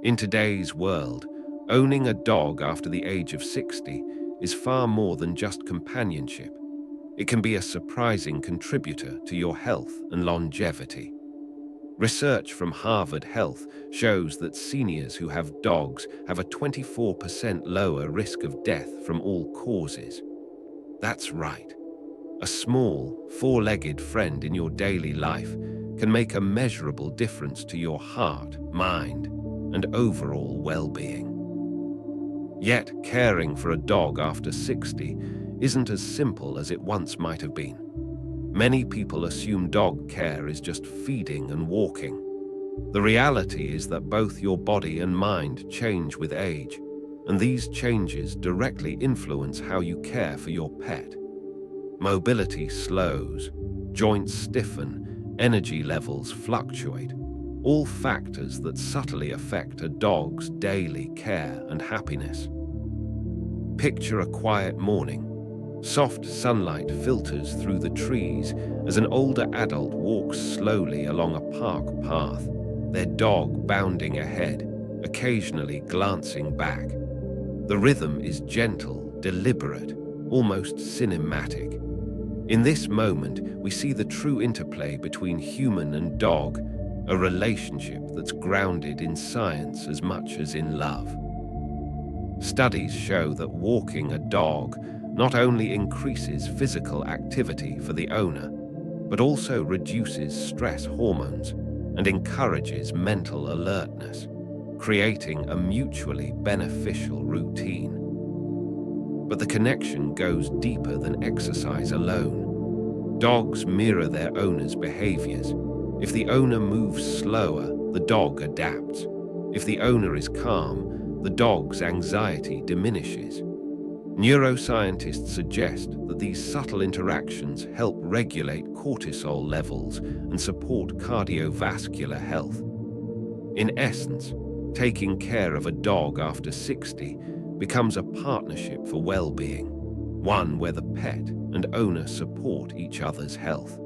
In today's world, owning a dog after the age of 60 is far more than just companionship. It can be a surprising contributor to your health and longevity. Research from Harvard Health shows that seniors who have dogs have a 24% lower risk of death from all causes. That's right. A small, four-legged friend in your daily life can make a measurable difference to your heart, mind, and overall well-being. Yet, caring for a dog after 60 isn't as simple as it once might have been. Many people assume dog care is just feeding and walking. The reality is that both your body and mind change with age, and these changes directly influence how you care for your pet. Mobility slows, joints stiffen, energy levels fluctuate, all factors that subtly affect a dog's daily care and happiness. Picture a quiet morning. Soft sunlight filters through the trees as an older adult walks slowly along a park path, their dog bounding ahead, occasionally glancing back. The rhythm is gentle, deliberate, almost cinematic. In this moment, we see the true interplay between human and dog, a relationship that's grounded in science as much as in love. Studies show that walking a dog not only increases physical activity for the owner, but also reduces stress hormones and encourages mental alertness, creating a mutually beneficial routine. But the connection goes deeper than exercise alone. Dogs mirror their owner's behaviors. If the owner moves slower, the dog adapts. If the owner is calm, the dog's anxiety diminishes. Neuroscientists suggest that these subtle interactions help regulate cortisol levels and support cardiovascular health. In essence, taking care of a dog after 60 becomes a partnership for well-being, one where the pet and owner support each other's health.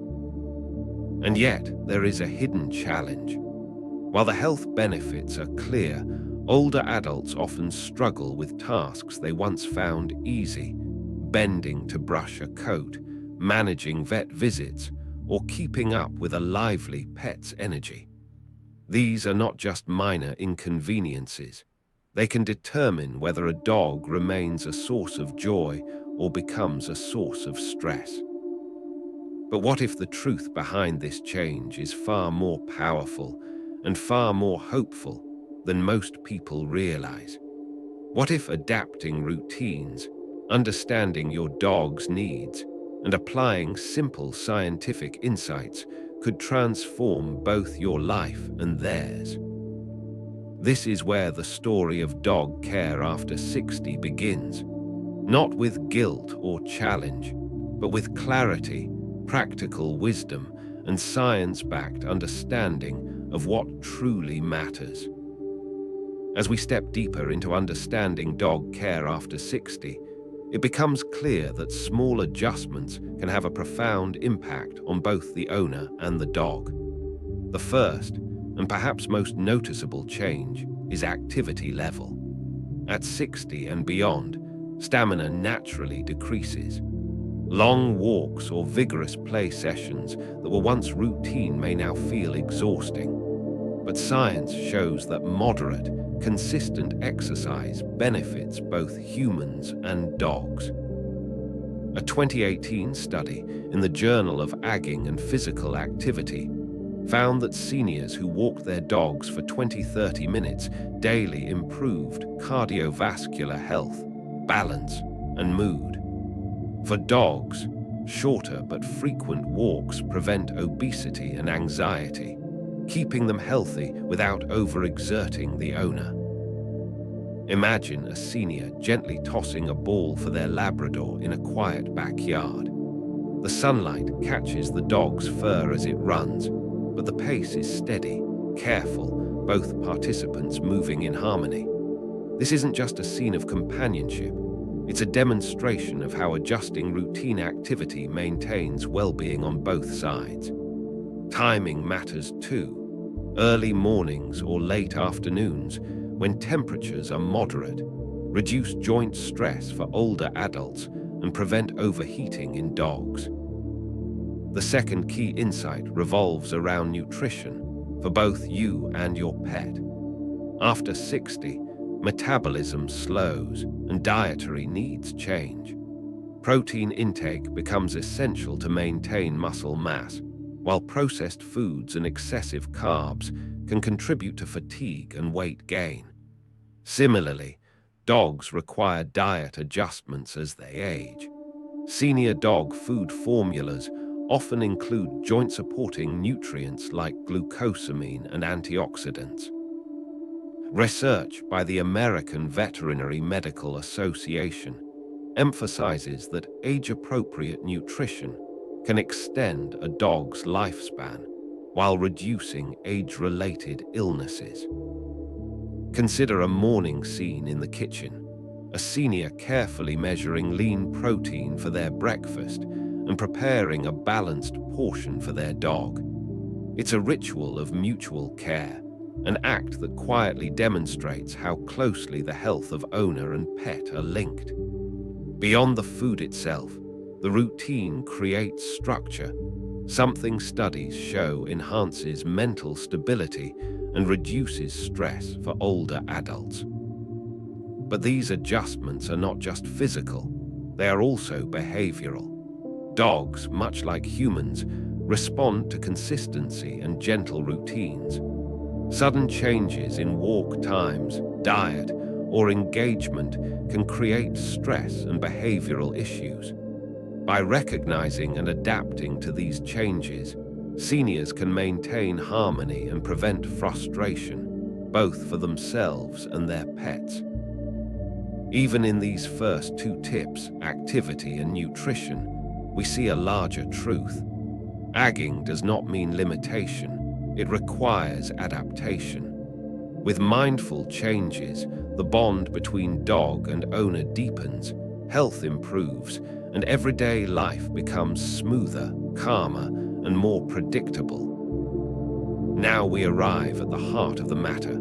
And yet, there is a hidden challenge. While the health benefits are clear, older adults often struggle with tasks they once found easy, bending to brush a coat, managing vet visits, or keeping up with a lively pet's energy. These are not just minor inconveniences. They can determine whether a dog remains a source of joy or becomes a source of stress. But what if the truth behind this change is far more powerful and far more hopeful than most people realize? What if adapting routines, understanding your dog's needs, and applying simple scientific insights could transform both your life and theirs? This is where the story of dog care after 60 begins, not with guilt or challenge, but with clarity, practical wisdom, and science-backed understanding of what truly matters. As we step deeper into understanding dog care after 60, it becomes clear that small adjustments can have a profound impact on both the owner and the dog. The first, and perhaps most noticeable change, is activity level. At 60 and beyond, stamina naturally decreases. Long walks or vigorous play sessions that were once routine may now feel exhausting. But science shows that moderate, consistent exercise benefits both humans and dogs. A 2018 study in the Journal of Aging and Physical Activity found that seniors who walked their dogs for 20-30 minutes daily improved cardiovascular health, balance, and mood. For dogs, shorter but frequent walks prevent obesity and anxiety, keeping them healthy without overexerting the owner. Imagine a senior gently tossing a ball for their Labrador in a quiet backyard. The sunlight catches the dog's fur as it runs, but the pace is steady, careful, both participants moving in harmony. This isn't just a scene of companionship. It's a demonstration of how adjusting routine activity maintains well-being on both sides. Timing matters too. Early mornings or late afternoons when temperatures are moderate, reduce joint stress for older adults, and prevent overheating in dogs. The second key insight revolves around nutrition for both you and your pet. After 60, metabolism slows and dietary needs change. Protein intake becomes essential to maintain muscle mass, while processed foods and excessive carbs can contribute to fatigue and weight gain. Similarly, dogs require diet adjustments as they age. Senior dog food formulas often include joint-supporting nutrients like glucosamine and antioxidants. Research by the American Veterinary Medical Association emphasizes that age-appropriate nutrition can extend a dog's lifespan while reducing age-related illnesses. Consider a morning scene in the kitchen, a senior carefully measuring lean protein for their breakfast and preparing a balanced portion for their dog. It's a ritual of mutual care, an act that quietly demonstrates how closely the health of owner and pet are linked. Beyond the food itself, the routine creates structure, something studies show enhances mental stability and reduces stress for older adults. But these adjustments are not just physical, they are also behavioral. Dogs, much like humans, respond to consistency and gentle routines. Sudden changes in walk times, diet, or engagement can create stress and behavioral issues. By recognizing and adapting to these changes, seniors can maintain harmony and prevent frustration, both for themselves and their pets. Even in these first two tips, activity and nutrition, we see a larger truth. Agging does not mean limitation, it requires adaptation. With mindful changes, the bond between dog and owner deepens, health improves, and everyday life becomes smoother, calmer, and more predictable. Now we arrive at the heart of the matter.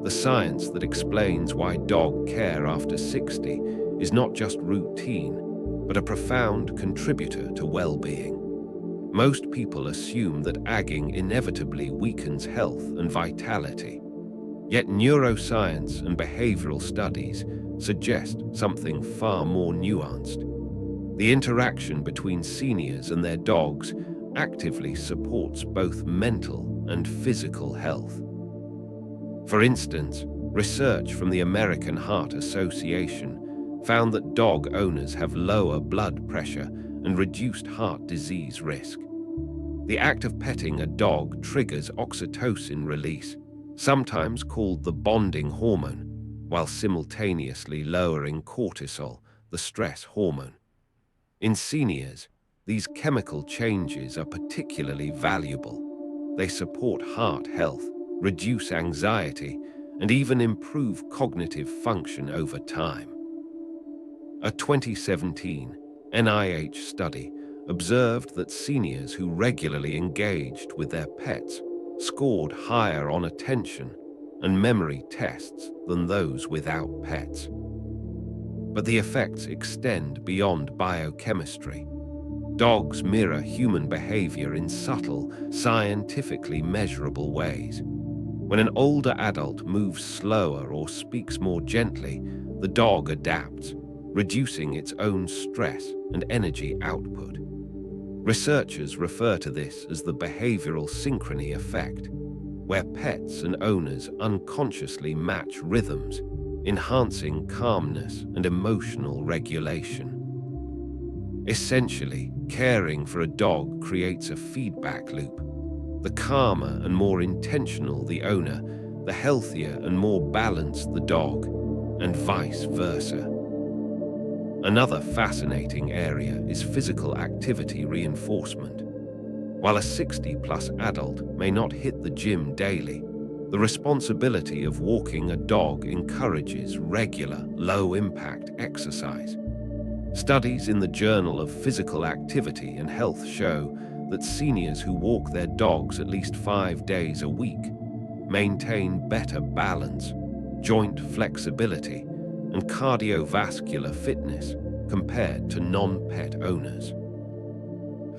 The science that explains why dog care after 60 is not just routine, but a profound contributor to well-being. Most people assume that agging inevitably weakens health and vitality. Yet neuroscience and behavioral studies suggest something far more nuanced. The interaction between seniors and their dogs actively supports both mental and physical health. For instance, research from the American Heart Association found that dog owners have lower blood pressure and reduced heart disease risk. The act of petting a dog triggers oxytocin release, sometimes called the bonding hormone, while simultaneously lowering cortisol, the stress hormone. In seniors, these chemical changes are particularly valuable. They support heart health, reduce anxiety, and even improve cognitive function over time. A 2017 NIH study observed that seniors who regularly engaged with their pets scored higher on attention and memory tests than those without pets. But the effects extend beyond biochemistry. Dogs mirror human behavior in subtle, scientifically measurable ways. When an older adult moves slower or speaks more gently, the dog adapts, reducing its own stress and energy output. Researchers refer to this as the behavioral synchrony effect, where pets and owners unconsciously match rhythms, enhancing calmness and emotional regulation. Essentially, caring for a dog creates a feedback loop. The calmer and more intentional the owner, the healthier and more balanced the dog, and vice versa. Another fascinating area is physical activity reinforcement. While a 60-plus adult may not hit the gym daily, the responsibility of walking a dog encourages regular, low-impact exercise. Studies in the Journal of Physical Activity and Health show that seniors who walk their dogs at least 5 days a week maintain better balance, joint flexibility, and cardiovascular fitness compared to non-pet owners.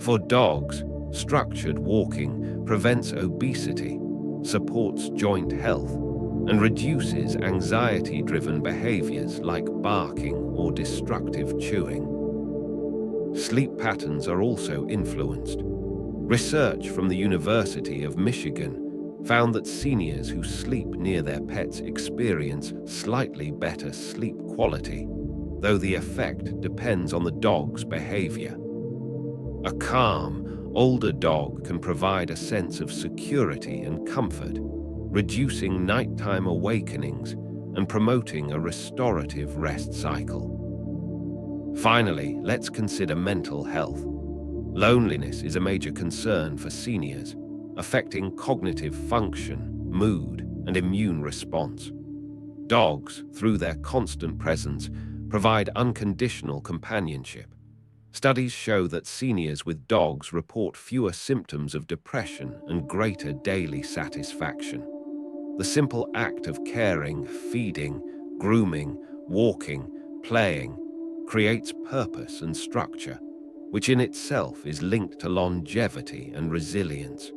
For dogs, structured walking prevents obesity, supports joint health, and reduces anxiety-driven behaviors like barking or destructive chewing. Sleep patterns are also influenced. Research from the University of Michigan found that seniors who sleep near their pets experience slightly better sleep quality, though the effect depends on the dog's behavior. A calm, older dog can provide a sense of security and comfort, reducing nighttime awakenings and promoting a restorative rest cycle. Finally, let's consider mental health. Loneliness is a major concern for seniors, affecting cognitive function, mood, and immune response. Dogs, through their constant presence, provide unconditional companionship. Studies show that seniors with dogs report fewer symptoms of depression and greater daily satisfaction. The simple act of caring, feeding, grooming, walking, playing, creates purpose and structure, which in itself is linked to longevity and resilience.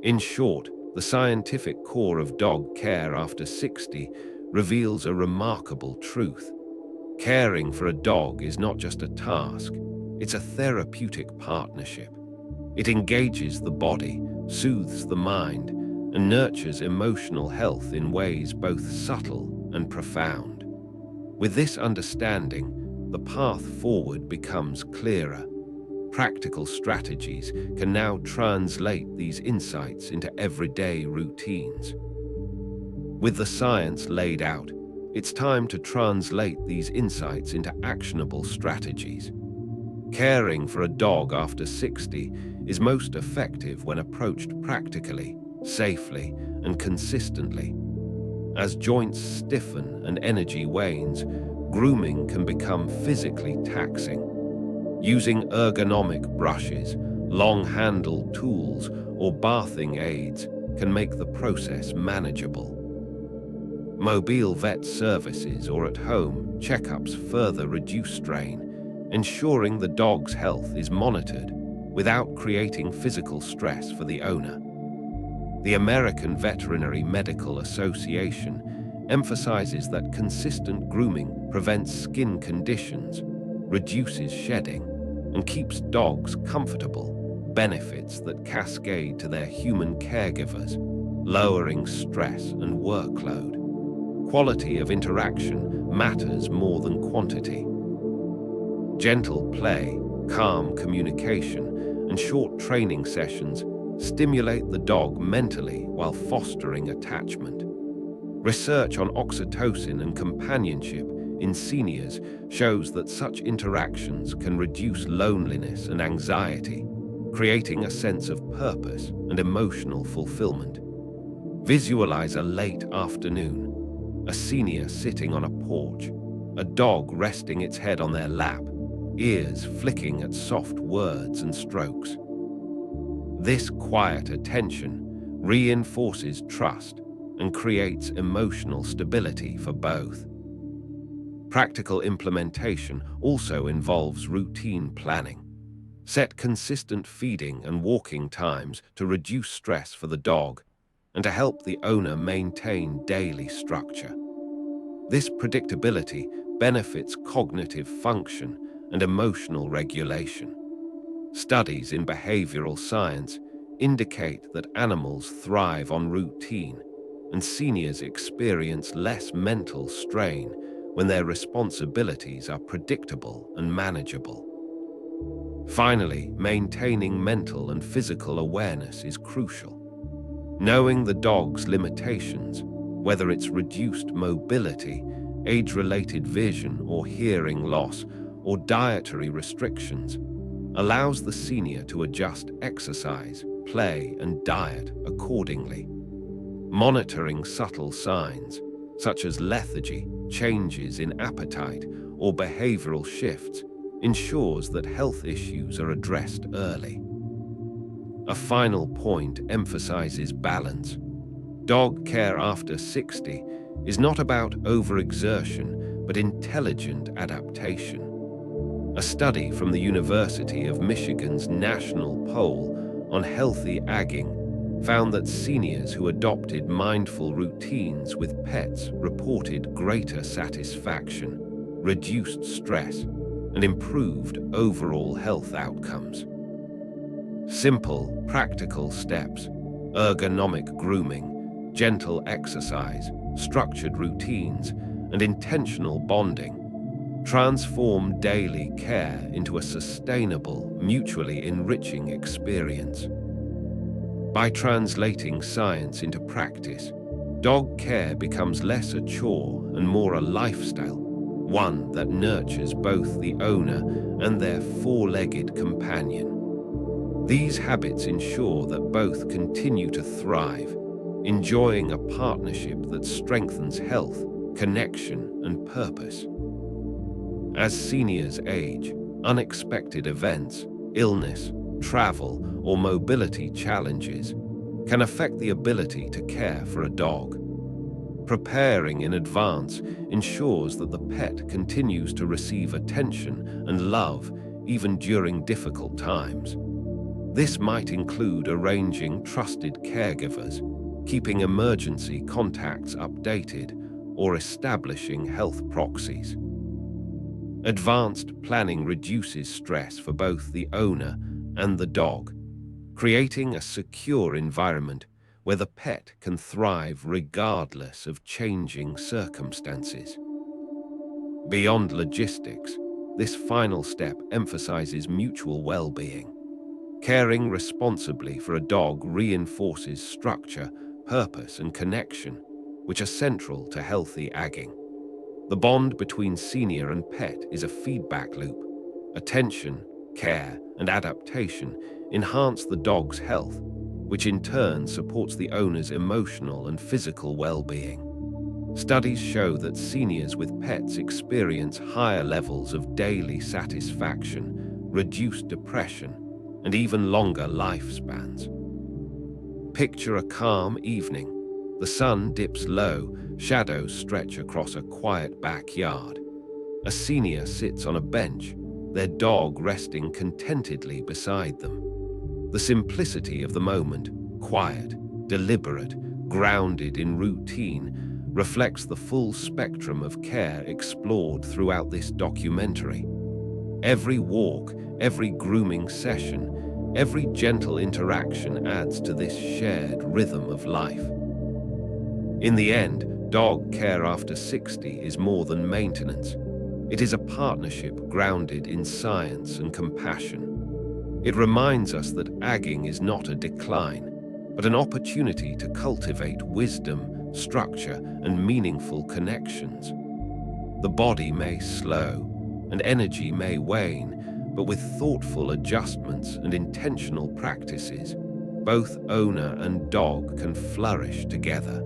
In short, the scientific core of dog care after 60 reveals a remarkable truth. Caring for a dog is not just a task, it's a therapeutic partnership. It engages the body, soothes the mind, and nurtures emotional health in ways both subtle and profound. With this understanding, the path forward becomes clearer. Practical strategies can now translate these insights into everyday routines. With the science laid out, it's time to translate these insights into actionable strategies. Caring for a dog after 60 is most effective when approached practically, safely, and consistently. As joints stiffen and energy wanes, grooming can become physically taxing. Using ergonomic brushes, long-handled tools, or bathing aids can make the process manageable. Mobile vet services or at-home checkups further reduce strain, ensuring the dog's health is monitored without creating physical stress for the owner. The American Veterinary Medical Association emphasizes that consistent grooming prevents skin conditions, reduces shedding, and keeps dogs comfortable, benefits that cascade to their human caregivers, lowering stress and workload. Quality of interaction matters more than quantity. Gentle play, calm communication, and short training sessions stimulate the dog mentally while fostering attachment. Research on oxytocin and companionship in seniors shows that such interactions can reduce loneliness and anxiety, creating a sense of purpose and emotional fulfillment. Visualize a late afternoon, a senior sitting on a porch, a dog resting its head on their lap, ears flicking at soft words and strokes. This quiet attention reinforces trust and creates emotional stability for both. Practical implementation also involves routine planning. Set consistent feeding and walking times to reduce stress for the dog and to help the owner maintain daily structure. This predictability benefits cognitive function and emotional regulation. Studies in behavioral science indicate that animals thrive on routine, and seniors experience less mental strain when their responsibilities are predictable and manageable. Finally, maintaining mental and physical awareness is crucial. Knowing the dog's limitations, whether it's reduced mobility, age-related vision or hearing loss, or dietary restrictions, allows the senior to adjust exercise, play, and diet accordingly. Monitoring subtle signs, such as lethargy, changes in appetite, or behavioral shifts, ensures that health issues are addressed early. A final point emphasizes balance. Dog care after 60 is not about overexertion, but intelligent adaptation. A study from the University of Michigan's National Poll on Healthy Aging found that seniors who adopted mindful routines with pets reported greater satisfaction, reduced stress, and improved overall health outcomes. Simple, practical steps, ergonomic grooming, gentle exercise, structured routines, and intentional bonding transform daily care into a sustainable, mutually enriching experience. By translating science into practice, dog care becomes less a chore and more a lifestyle, one that nurtures both the owner and their four-legged companion. These habits ensure that both continue to thrive, enjoying a partnership that strengthens health, connection, and purpose. As seniors age, unexpected events, illness, travel, or mobility challenges can affect the ability to care for a dog. Preparing in advance ensures that the pet continues to receive attention and love even during difficult times. This might include arranging trusted caregivers, keeping emergency contacts updated, or establishing health proxies. Advanced planning reduces stress for both the owner and the dog, creating a secure environment where the pet can thrive regardless of changing circumstances. Beyond logistics, this final step emphasizes mutual well-being. Caring responsibly for a dog reinforces structure, purpose, and connection, which are central to healthy aging. The bond between senior and pet is a feedback loop. Attention, care, and adaptation enhance the dog's health, which in turn supports the owner's emotional and physical well-being. Studies show that seniors with pets experience higher levels of daily satisfaction, reduced depression, and even longer lifespans. Picture a calm evening. The sun dips low, shadows stretch across a quiet backyard. A senior sits on a bench, their dog resting contentedly beside them. The simplicity of the moment, quiet, deliberate, grounded in routine, reflects the full spectrum of care explored throughout this documentary. Every walk, every grooming session, every gentle interaction adds to this shared rhythm of life. In the end, dog care after 60 is more than maintenance. It is a partnership grounded in science and compassion. It reminds us that aging is not a decline, but an opportunity to cultivate wisdom, structure, and meaningful connections. The body may slow, and energy may wane, but with thoughtful adjustments and intentional practices, both owner and dog can flourish together.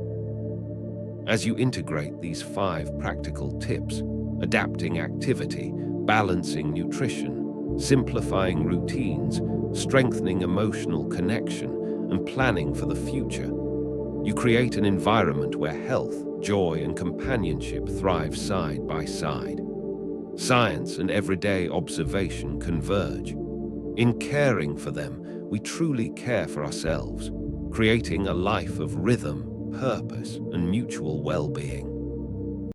As you integrate these 5 practical tips, adapting activity, balancing nutrition, simplifying routines, strengthening emotional connection, and planning for the future, you create an environment where health, joy, and companionship thrive side by side. Science and everyday observation converge. In caring for them, we truly care for ourselves, creating a life of rhythm, purpose, and mutual well-being.